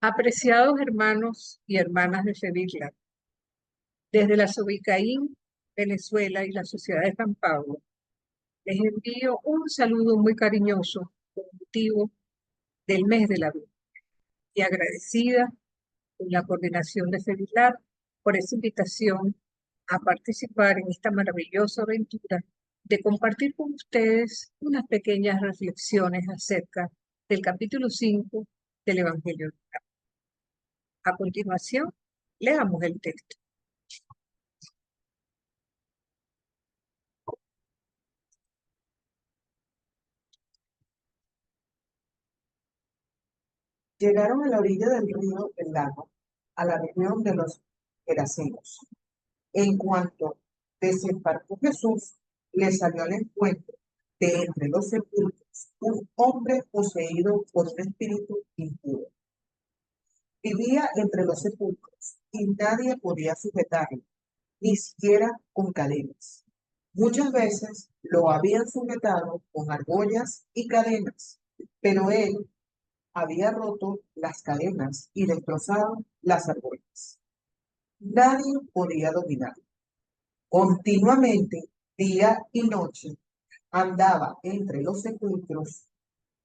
Apreciados hermanos y hermanas de Sevilla, desde la Sobicaín, Venezuela y la Sociedad de San Pablo, les envío un saludo muy cariñoso con motivo del mes de la vida y agradecida con la coordinación de Sevillar por esa invitación a participar en esta maravillosa aventura de compartir con ustedes unas pequeñas reflexiones acerca del capítulo 5 del Evangelio. A continuación, leamos el texto. Llegaron a la orilla del río del lago, a la región de los Gerasenos. En cuanto desembarcó Jesús, le salió al encuentro de entre los sepulcros un hombre poseído por un espíritu impuro. Vivía entre los sepulcros y nadie podía sujetarlo, ni siquiera con cadenas. Muchas veces lo habían sujetado con argollas y cadenas, pero él había roto las cadenas y destrozado las argollas. Nadie podía dominarlo. Continuamente, día y noche, andaba entre los sepulcros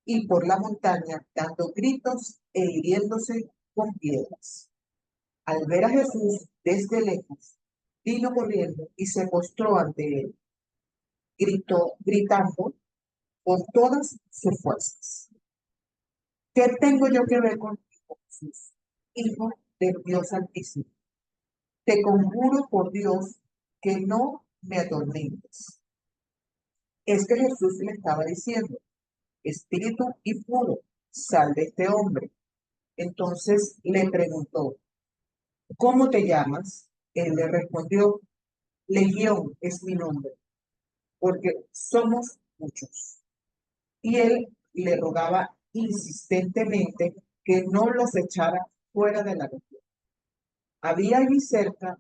y por la montaña dando gritos e hiriéndose con piedras. Al ver a Jesús desde lejos, vino corriendo y se postró ante él, gritando con todas sus fuerzas: ¿Qué tengo yo que ver contigo, Jesús, Hijo del Dios Altísimo? Te conjuro por Dios que no me atormentes. Es que Jesús le estaba diciendo: espíritu impuro, sal de este hombre. Entonces le preguntó: ¿cómo te llamas? Él le respondió: Legión es mi nombre, porque somos muchos. Y él le rogaba insistentemente que no los echara fuera de la región. Había allí cerca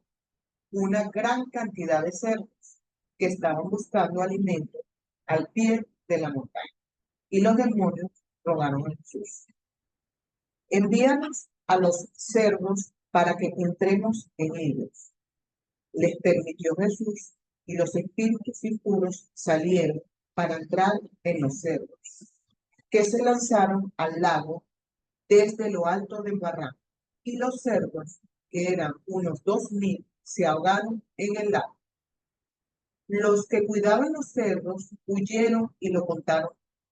una gran cantidad de cerdos que estaban buscando alimento al pie de la montaña. Y los demonios rogaron a Jesús: envíanos a los cerdos para que entremos en ellos. Les permitió Jesús y los espíritus impuros salieron para entrar en los cerdos, que se lanzaron al lago desde lo alto del barranco. Y los cerdos, que eran unos 2000, se ahogaron en el lago. Los que cuidaban los cerdos huyeron y lo contaron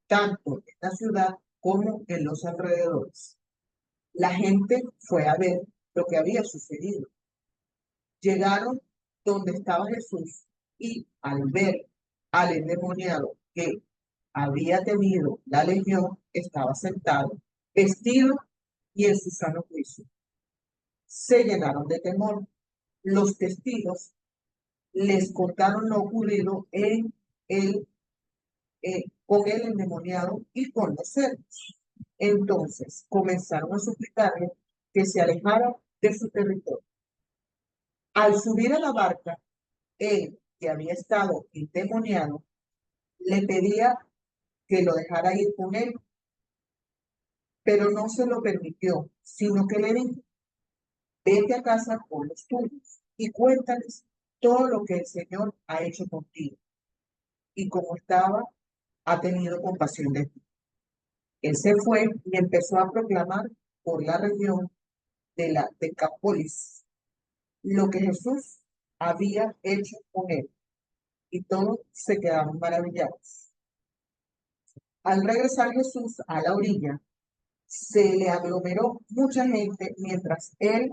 tanto en la ciudad como en los alrededores. La gente fue a ver lo que había sucedido. Llegaron donde estaba Jesús y al ver al endemoniado que había tenido la legión, estaba sentado, vestido y en su sano juicio. Se llenaron de temor. Los testigos les contaron lo ocurrido el, con el endemoniado y con los cerdos. Entonces comenzaron a suplicarle que se alejara de su territorio. Al subir a la barca, él, que había estado endemoniado, le pedía que lo dejara ir con él, pero no se lo permitió, sino que le dijo: vete a casa con los tuyos y cuéntales todo lo que el Señor ha hecho contigo y cómo ha tenido compasión de ti. Él se fue y empezó a proclamar por la región de la Decápolis lo que Jesús había hecho con él, y todos se quedaron maravillados. Al regresar Jesús a la orilla, se le aglomeró mucha gente mientras él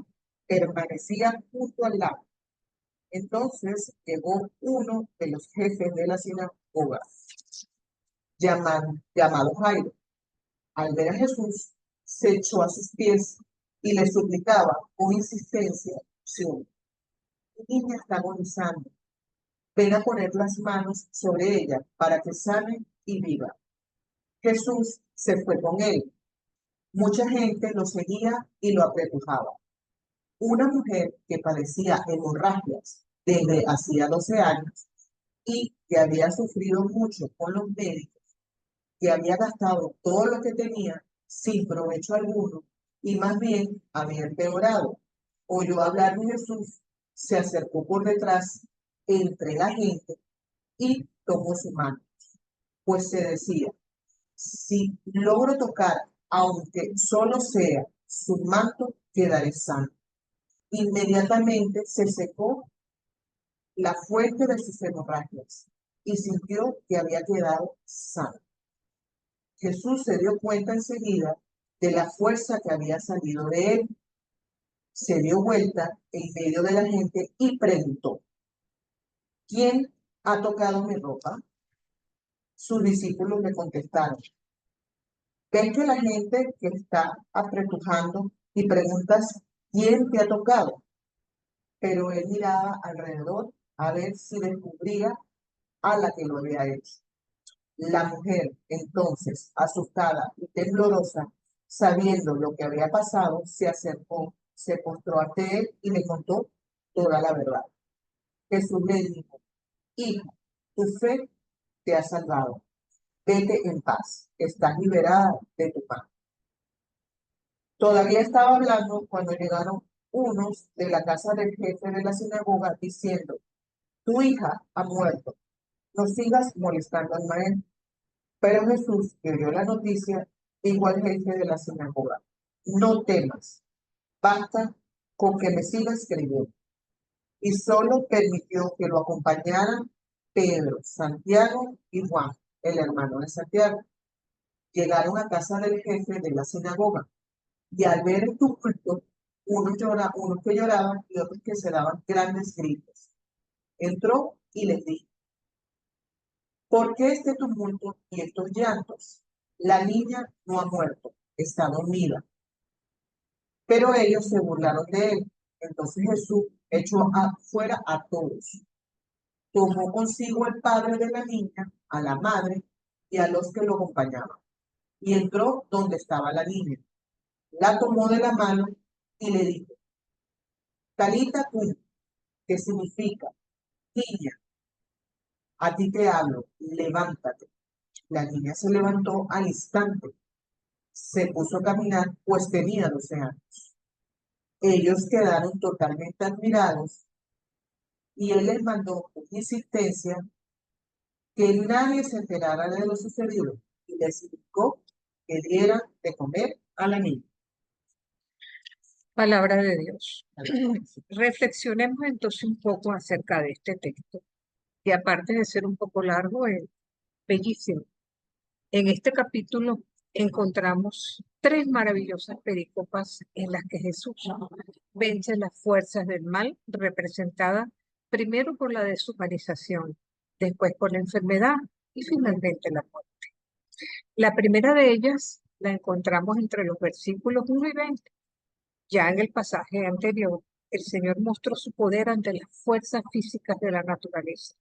permanecía junto al lago. Entonces llegó uno de los jefes de la sinagoga, llamado Jairo. Al ver a Jesús, se echó a sus pies y le suplicaba con insistencia: tu niña está agonizando, ven a poner las manos sobre ella para que sane y viva. Jesús se fue con él. Mucha gente lo seguía y lo apretujaba. Una mujer que padecía hemorragias desde hacía 12 años y que había sufrido mucho con los médicos, que había gastado todo lo que tenía sin provecho alguno, y más bien había empeorado. Oyó hablar de Jesús, se acercó por detrás entre la gente y tomó su mano, pues se decía, si logro tocar, aunque solo sea su manto, quedaré sano. Inmediatamente se secó la fuente de sus hemorragias y sintió que había quedado sano. Jesús se dio cuenta enseguida de la fuerza que había salido de él. Se dio vuelta en medio de la gente y preguntó, ¿quién ha tocado mi ropa? Sus discípulos le contestaron, ven que la gente que está apretujando y preguntas, ¿quién te ha tocado? Pero él miraba alrededor a ver si descubría a la que lo había hecho. La mujer, entonces, asustada y temblorosa, sabiendo lo que había pasado, se acercó, se postró ante él y le contó toda la verdad. Jesús le dijo, hija, tu fe te ha salvado. Vete en paz, estás liberada de tu mal. Todavía estaba hablando cuando llegaron unos de la casa del jefe de la sinagoga diciendo, tu hija ha muerto, no sigas molestando al maestro. Pero Jesús, que oyó la noticia, dijo al jefe de la sinagoga, no temas, basta con que me sigas creyendo. Y solo permitió que lo acompañaran Pedro, Santiago y Juan, el hermano de Santiago. Llegaron a casa del jefe de la sinagoga y al ver el tumulto, unos que lloraban y otros que se daban grandes gritos. Entró y les dijo, ¿por qué este tumulto y estos llantos? La niña no ha muerto, está dormida. Pero ellos se burlaron de él. Entonces Jesús echó afuera a todos. Tomó consigo al padre de la niña, a la madre y a los que lo acompañaban. Y entró donde estaba la niña. La tomó de la mano y le dijo, Talita cum, que significa, niña, a ti te hablo, levántate. La niña se levantó al instante, se puso a caminar, pues tenía 12 años. Ellos quedaron totalmente admirados y él les mandó con insistencia que nadie se enterara de lo sucedido y les indicó que dieran de comer a la niña. Palabra de Dios. Reflexionemos entonces un poco acerca de este texto, que aparte de ser un poco largo, es bellísimo. En este capítulo encontramos tres maravillosas pericopas en las que Jesús vence las fuerzas del mal, representadas primero por la deshumanización, después por la enfermedad y finalmente la muerte. La primera de ellas la encontramos entre los versículos 1 y 20. Ya en el pasaje anterior, el Señor mostró su poder ante las fuerzas físicas de la naturaleza,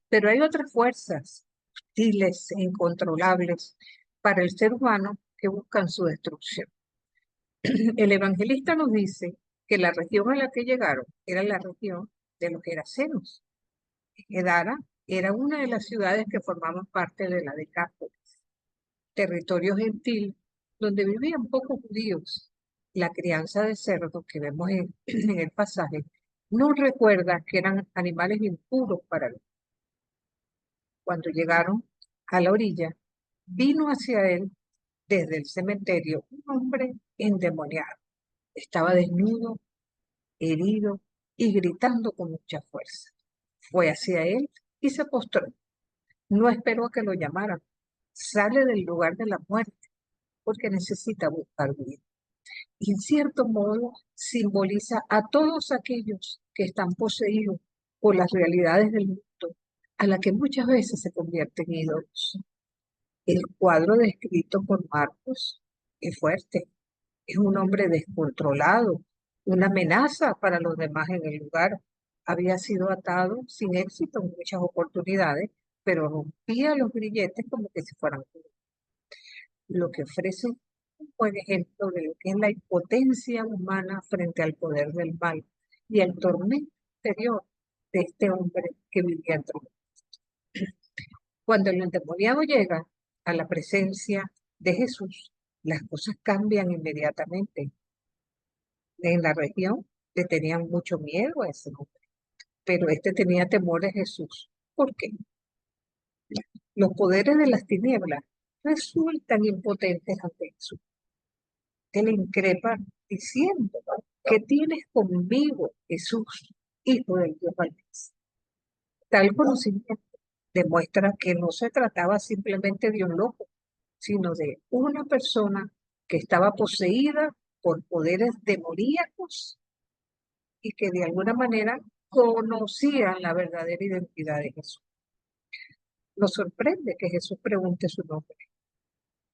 pero hay otras fuerzas hostiles e incontrolables para el ser humano que buscan su destrucción. El evangelista nos dice que la región a la que llegaron era la región de los Gerasenos. Gadara era una de las ciudades que formaban parte de la Decápolis, territorio gentil donde vivían pocos judíos. La crianza de cerdos que vemos en el pasaje nos recuerda que eran animales impuros para él. Cuando llegaron a la orilla, vino hacia él desde el cementerio un hombre endemoniado. Estaba desnudo, herido y gritando con mucha fuerza. Fue hacia él y se postró. No esperó a que lo llamaran. Sale del lugar de la muerte porque necesita buscar vida. Y en cierto modo simboliza a todos aquellos que están poseídos por las realidades del mundo, a la que muchas veces se convierten en ídolos. El cuadro descrito por Marcos es fuerte. Es un hombre descontrolado, una amenaza para los demás en el lugar. Había sido atado sin éxito en muchas oportunidades, pero rompía los grilletes como que si fueran cuerdas. Lo que ofrece un buen ejemplo de lo que es la impotencia humana frente al poder del mal y el tormento interior de este hombre que vivía entre nosotros. Cuando el endemoniado llega a la presencia de Jesús, las cosas cambian inmediatamente. En la región le tenían mucho miedo a ese hombre, pero este tenía temor de Jesús. ¿Por qué? Los poderes de las tinieblas resultan impotentes ante Jesús. Que le increpa diciendo, ¿qué tienes conmigo, Jesús, Hijo del Dios Altísimo? Tal conocimiento demuestra que no se trataba simplemente de un loco, sino de una persona que estaba poseída por poderes demoníacos y que de alguna manera conocían la verdadera identidad de Jesús. Nos sorprende que Jesús pregunte su nombre,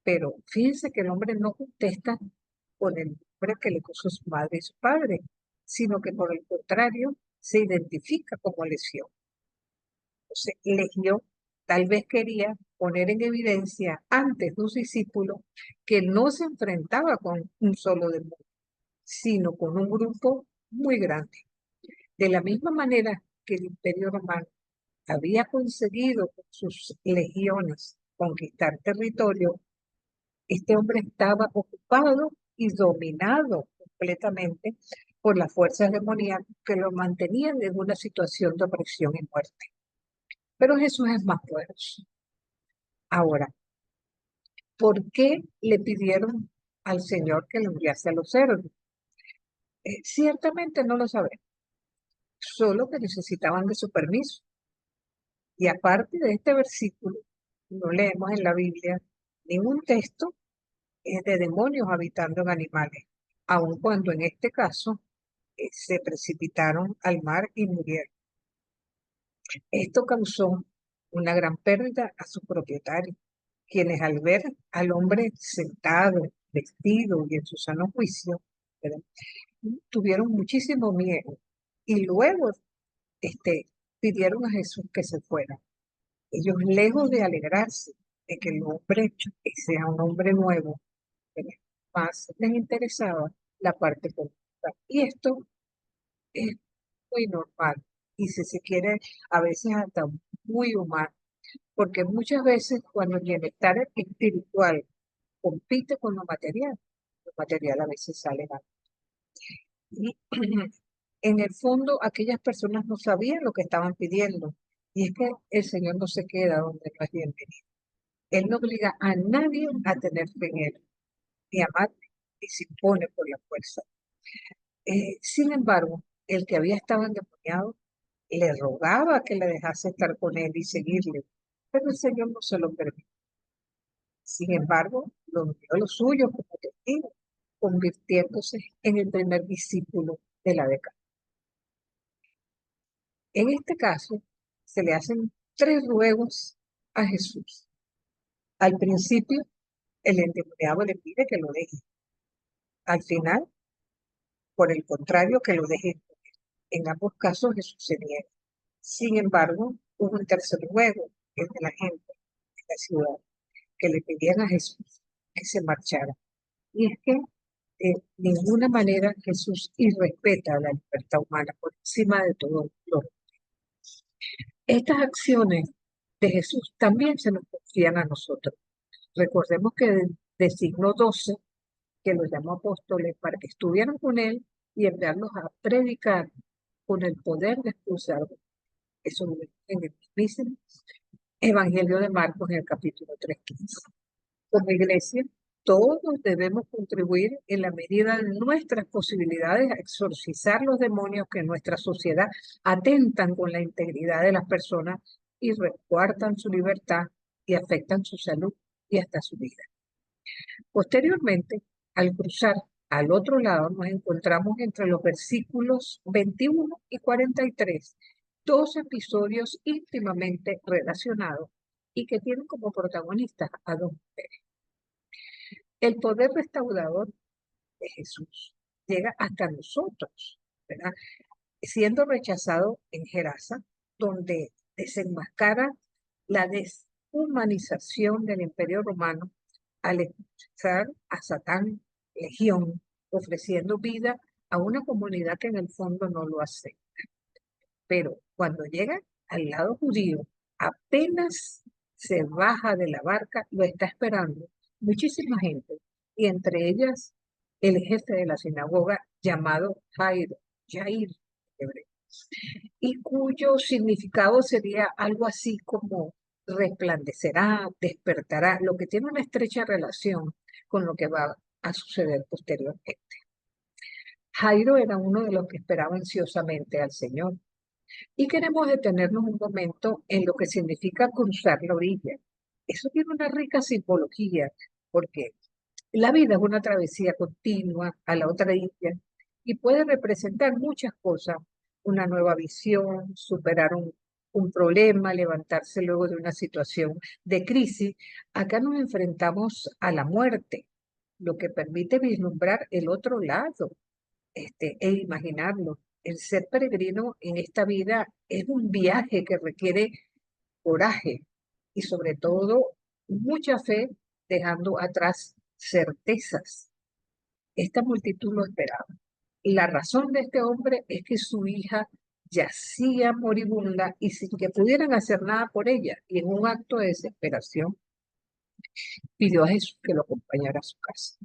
pero fíjense que el hombre no contesta con el nombre que le puso su madre y su padre, sino que por el contrario se identifica como Legión. Entonces, Legión tal vez quería poner en evidencia ante sus discípulos que no se enfrentaba con un solo demonio, sino con un grupo muy grande. De la misma manera que el Imperio Romano había conseguido con sus legiones conquistar territorio, este hombre estaba ocupado y dominado completamente por las fuerzas demoníacas que lo mantenían en una situación de opresión y muerte. Pero Jesús es más poderoso. Ahora, ¿por qué le pidieron al Señor que lo enviase a los cerdos? Ciertamente no lo sabemos, solo que necesitaban de su permiso. Y aparte de este versículo, no leemos en la Biblia ningún texto de demonios habitando en animales, aun cuando en este caso se precipitaron al mar y murieron. Esto causó una gran pérdida a sus propietarios, quienes al ver al hombre sentado, vestido y en su sano juicio, ¿verdad?, tuvieron muchísimo miedo y luego pidieron a Jesús que se fuera. Ellos, lejos de alegrarse de que el hombre sea un hombre nuevo, ¿verdad?, más les interesaba la parte política. Y esto es muy normal y si se quiere, a veces hasta muy humano, porque muchas veces cuando el bienestar espiritual compite con lo material a veces sale mal. Y en el fondo, aquellas personas no sabían lo que estaban pidiendo. Y es que el Señor no se queda donde no es bienvenido. Él no obliga a nadie a tener fe en Él, ni a amar, ni se impone por la fuerza. Sin embargo, el que había estado endemoniado le rogaba que le dejase estar con él y seguirle, pero el Señor no se lo permitió. Sin embargo, lo envió a los suyos como testigo, convirtiéndose en el primer discípulo de la década. En este caso, se le hacen 3 ruegos a Jesús. Al principio, el endemoniado le pide que lo deje. Al final, por el contrario, que lo deje. En ambos casos, Jesús se niega. Sin embargo, hubo un tercer ruego, que es de la gente de la ciudad, que le pedían a Jesús que se marchara. Y es que de ninguna manera Jesús irrespeta la libertad humana por encima de todo. Estas acciones de Jesús también se nos confían a nosotros. Recordemos que designó 12 que los llamó apóstoles para que estuvieran con él y enviarlos a predicar con el poder de expulsar. Eso lo vemos en el mismo Evangelio de Marcos en el capítulo 3:15. Como iglesia, todos debemos contribuir en la medida de nuestras posibilidades a exorcizar los demonios que en nuestra sociedad atentan con la integridad de las personas y recuartan su libertad y afectan su salud y hasta su vida. Posteriormente, al cruzar al otro lado, nos encontramos entre los versículos 21 y 43, 2 episodios íntimamente relacionados y que tienen como protagonistas a 2 mujeres. El poder restaurador de Jesús llega hasta nosotros, ¿verdad?, siendo rechazado en Gerasa, donde desenmascara la deshumanización del Imperio Romano al expulsar a Satán, Legión, ofreciendo vida a una comunidad que en el fondo no lo acepta. Pero cuando llega al lado judío, apenas se baja de la barca, lo está esperando muchísima gente, y entre ellas el jefe de la sinagoga llamado Jairo, Jair, en hebreo, y cuyo significado sería algo así como resplandecerá, despertará, lo que tiene una estrecha relación con lo que va a suceder posteriormente. Jairo era uno de los que esperaba ansiosamente al Señor. Y queremos detenernos un momento en lo que significa cruzar la orilla. Eso tiene una rica simbología, porque la vida es una travesía continua a la otra orilla y puede representar muchas cosas, una nueva visión, superar un problema, levantarse luego de una situación de crisis. Acá nos enfrentamos a la muerte, lo que permite vislumbrar el otro lado, e imaginarlo. El ser peregrino en esta vida es un viaje que requiere coraje y sobre todo mucha fe, dejando atrás certezas. Esta multitud lo esperaba. La razón de este hombre es que su hija yacía moribunda y sin que pudieran hacer nada por ella, y en un acto de desesperación pidió a Jesús que lo acompañara a su casa.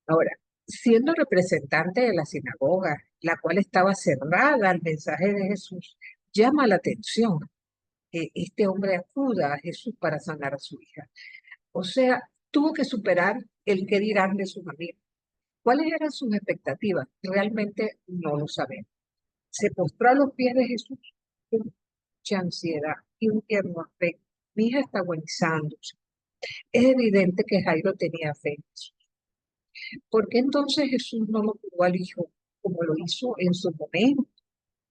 Ahora, siendo representante de la sinagoga, la cual estaba cerrada al mensaje de Jesús, llama la atención que este hombre acuda a Jesús para sanar a su hija. O sea, tuvo que superar el qué dirán de sus amigos. ¿Cuáles eran sus expectativas? Realmente no lo sabemos. Se postró a los pies de Jesús con mucha ansiedad y un tierno afecto. Mi hija está agonizándose. Es evidente que Jairo tenía fe en Jesús. ¿Por qué entonces Jesús no lo curó al hijo como lo hizo en su momento,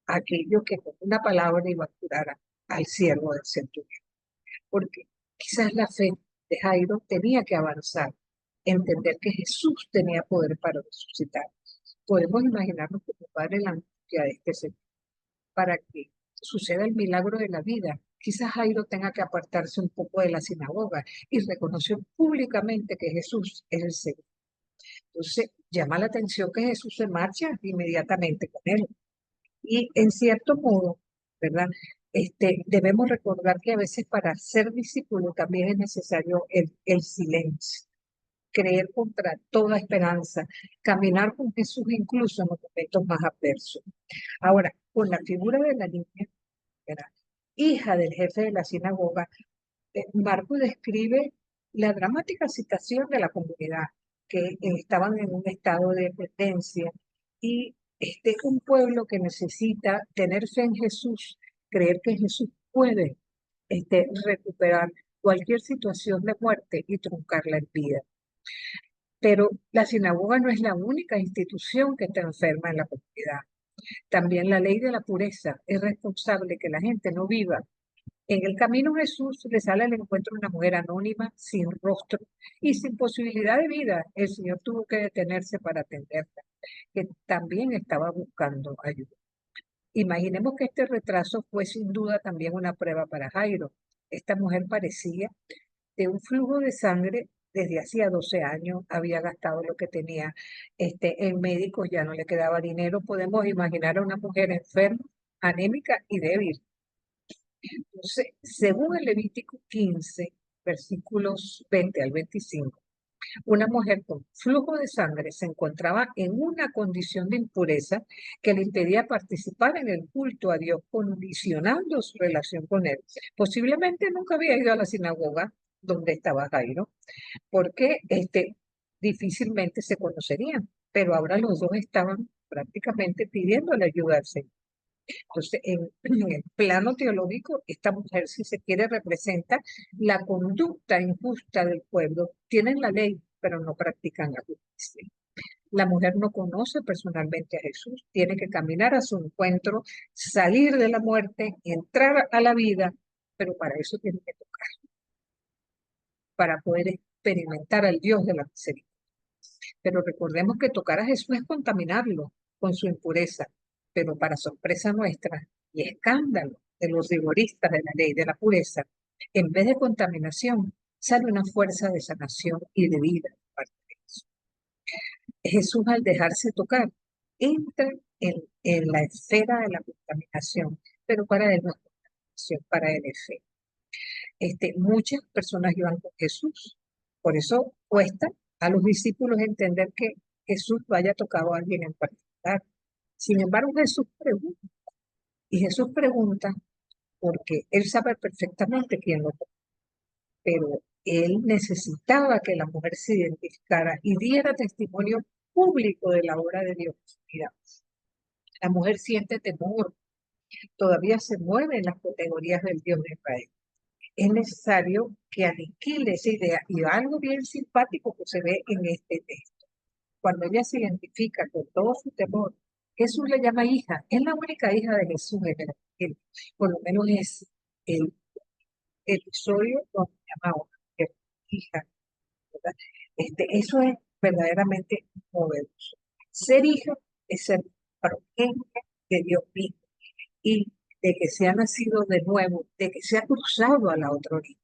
aquello que con una palabra iba a curar al siervo del centurión? Porque quizás la fe de Jairo tenía que avanzar, entender que Jesús tenía poder para resucitar. Podemos imaginarnos como padre la angustia de este Señor para que suceda el milagro de la vida. Quizás Jairo tenga que apartarse un poco de la sinagoga y reconocer públicamente que Jesús es el Señor. Entonces, llama la atención que Jesús se marcha inmediatamente con él. Y en cierto modo, ¿verdad? Debemos recordar que a veces para ser discípulo también es necesario el silencio, creer contra toda esperanza, caminar con Jesús incluso en los momentos más adversos. Ahora, con la figura de la niña, ¿verdad?, hija del jefe de la sinagoga, Marco describe la dramática situación de la comunidad, que estaban en un estado de dependencia y un pueblo que necesita tener fe en Jesús, creer que Jesús puede recuperar cualquier situación de muerte y truncarla en vida. Pero la sinagoga no es la única institución que está enferma en la comunidad. También la ley de la pureza es responsable que la gente no viva. En el camino Jesús le sale al encuentro una mujer anónima, sin rostro y sin posibilidad de vida. El Señor tuvo que detenerse para atenderla, que también estaba buscando ayuda. Imaginemos que este retraso fue sin duda también una prueba para Jairo. Esta mujer parecía de un flujo de sangre desde hacía 12 años, había gastado lo que tenía en médicos, ya no le quedaba dinero. Podemos imaginar a una mujer enferma, anémica y débil. Entonces, según el Levítico 15, versículos 20 al 25, una mujer con flujo de sangre se encontraba en una condición de impureza que le impedía participar en el culto a Dios, condicionando su relación con él. Posiblemente nunca había ido a la sinagoga donde estaba Jairo, porque difícilmente se conocerían, pero ahora los dos estaban prácticamente pidiendo la ayuda al Señor. Entonces, en el plano teológico, esta mujer, si se quiere, representa la conducta injusta del pueblo. Tienen la ley, pero no practican la justicia. La mujer no conoce personalmente a Jesús, tiene que caminar a su encuentro, salir de la muerte, entrar a la vida, pero para eso tiene que tocar, para poder experimentar al Dios de la misericordia. Pero recordemos que tocar a Jesús es contaminarlo con su impureza, pero para sorpresa nuestra y escándalo de los rigoristas de la ley de la pureza, en vez de contaminación, sale una fuerza de sanación y de vida. Jesús, al dejarse tocar, entra en la esfera de la contaminación, pero para él no es contaminación, para él es fe. Muchas personas iban con Jesús, por eso cuesta a los discípulos entender que Jesús lo haya tocado a alguien en particular. Sin embargo, Jesús pregunta, y Jesús pregunta porque él sabe perfectamente quién lo tocó, pero él necesitaba que la mujer se identificara y diera testimonio público de la obra de Dios. Mira, la mujer siente temor, todavía se mueve en las categorías del Dios de Israel. Es necesario que aniquile esa idea. Y algo bien simpático que se ve en este texto. Cuando ella se identifica con todo su temor, Jesús le llama hija. Es la única hija de Jesús en el Evangelio. Por lo menos es el episodio donde llama a una mujer hija, ¿verdad? Eso es verdaderamente poderoso. Ser hija es ser progenie de Dios mismo y de que se ha nacido de nuevo, de que se ha cruzado a la otra orilla.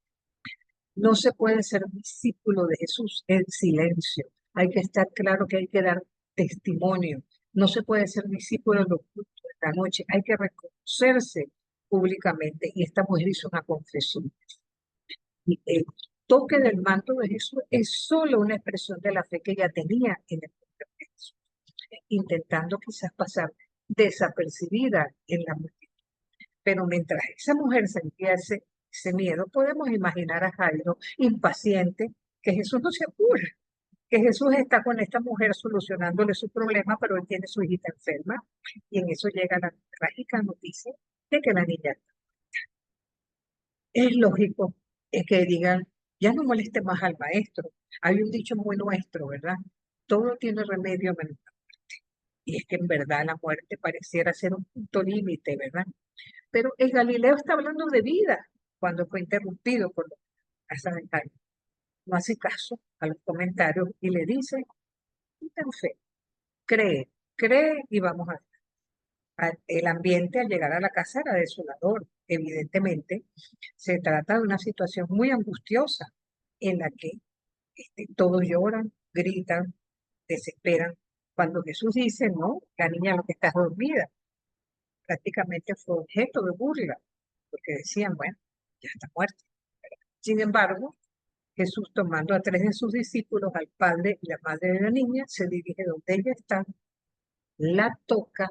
No se puede ser discípulo de Jesús en silencio. Hay que estar claro que hay que dar testimonio. No se puede ser discípulo en los cultos de la noche. Hay que reconocerse públicamente. Y esta mujer hizo una confesión. Y el toque del manto de Jesús es solo una expresión de la fe que ella tenía en el nombre de Jesús, intentando quizás pasar desapercibida en la multitud. Pero mientras esa mujer sentía ese miedo, podemos imaginar a Jairo impaciente, que Jesús no se apura, que Jesús está con esta mujer solucionándole su problema, pero él tiene su hijita enferma, y en eso llega la trágica noticia de que la niña es lógico que digan, ya no moleste más al maestro. Hay un dicho muy nuestro, ¿verdad? Todo tiene remedio menos la muerte. Y es que en verdad la muerte pareciera ser un punto límite, ¿verdad? Pero el Galileo está hablando de vida cuando fue interrumpido por los asaltantes. No hace caso a los comentarios y le dice, ten fe, cree, cree y vamos a ver. El ambiente al llegar a la casa era desolador. Evidentemente, se trata de una situación muy angustiosa en la que todos lloran, gritan, desesperan. Cuando Jesús dice, no, la niña lo que está es dormida, prácticamente fue objeto de burla, porque decían, bueno, ya está muerta. Sin embargo, Jesús, tomando a 3 de sus discípulos, al padre y la madre de la niña, se dirige donde ella está, la toca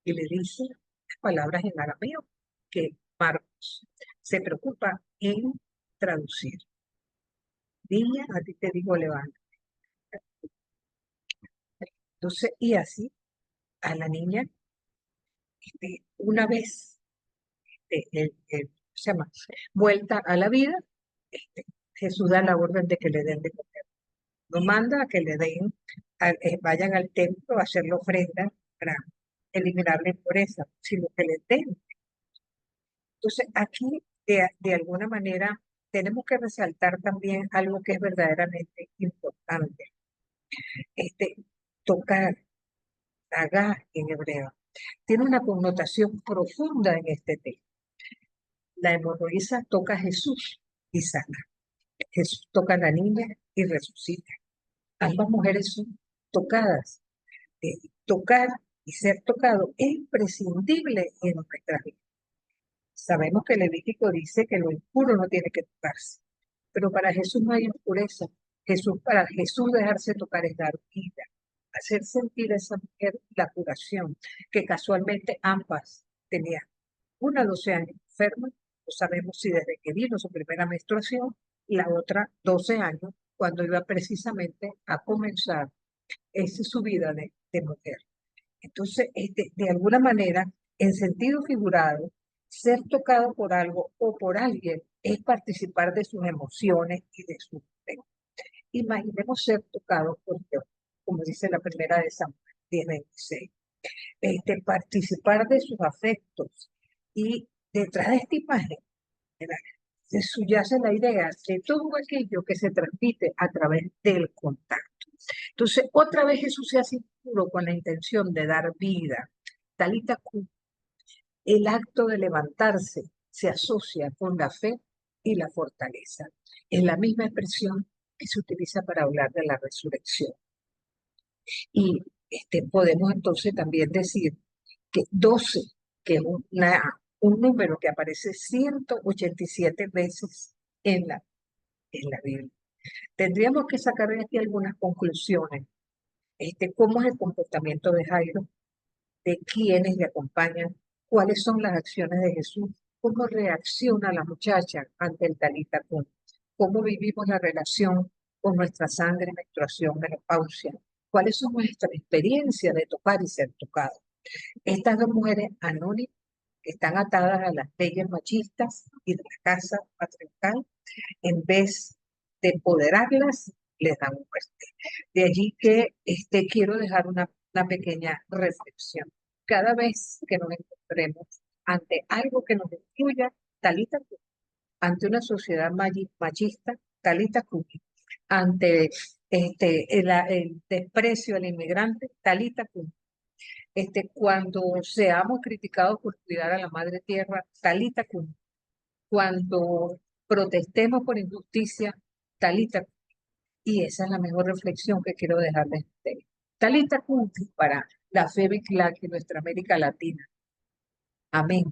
y le dice las palabras en arameo que Marcos se preocupa en traducir. Niña, a ti te digo levanta. Entonces, y así a la niña, una vez se llama, vuelta a la vida, Jesús da la orden de que le den de comer. No manda a que le den, vayan al templo a hacer la ofrenda para eliminar la impureza, sino que les den. Entonces, aquí, de alguna manera, tenemos que resaltar también algo que es verdaderamente importante. Tocar, agar en hebreo, tiene una connotación profunda en este texto. La hemorroísa toca a Jesús y sana. Jesús toca a la niña y resucita. Ambas mujeres son tocadas. Tocar y ser tocado es imprescindible en nuestra vida. Sabemos que el Levítico dice que lo impuro no tiene que tocarse, pero para Jesús no hay impureza. Para Jesús dejarse tocar es dar vida, hacer sentir a esa mujer la curación, que casualmente ambas tenían una 12 años enferma, no sabemos si desde que vino su primera menstruación, y la otra 12 años, cuando iba precisamente a comenzar su vida de mujer. Entonces, de alguna manera, en sentido figurado, ser tocado por algo o por alguien es participar de sus emociones y de su fe. Imaginemos ser tocados por Dios, como dice la primera de Samuel 10:26. Participar de sus afectos. Y detrás de esta imagen, se subyace la idea de todo aquello que se transmite a través del contacto. Entonces, otra vez Jesús se hace impuro con la intención de dar vida. Talita cum. El acto de levantarse se asocia con la fe y la fortaleza. Es la misma expresión que se utiliza para hablar de la resurrección. Y podemos entonces también decir que 12, que es un número que aparece 187 veces en la Biblia. Tendríamos que sacar de aquí algunas conclusiones. cómo es el comportamiento de Jairo, de quiénes le acompañan, cuáles son las acciones de Jesús, cómo reacciona la muchacha ante el Talita Kum, cómo vivimos la relación con nuestra sangre, menstruación, menopausia, cuáles son nuestras experiencias de tocar y ser tocados. Estas dos mujeres anónimas que están atadas a las leyes machistas y de la casa patriarcal, en vez de empoderarlas, les dan muerte. De allí que quiero dejar una pequeña reflexión. Cada vez que nos encontremos ante algo que nos excluya, talita cum. Ante una sociedad machista, talita cum. Ante el desprecio al inmigrante, talita cum. Cuando seamos criticados por cuidar a la madre tierra, talita cum. Cuando protestemos por injusticia, talita cum. Y esa es la mejor reflexión que quiero dejarles a ustedes. Talita cum para la fe Biclac y nuestra América Latina. Amén.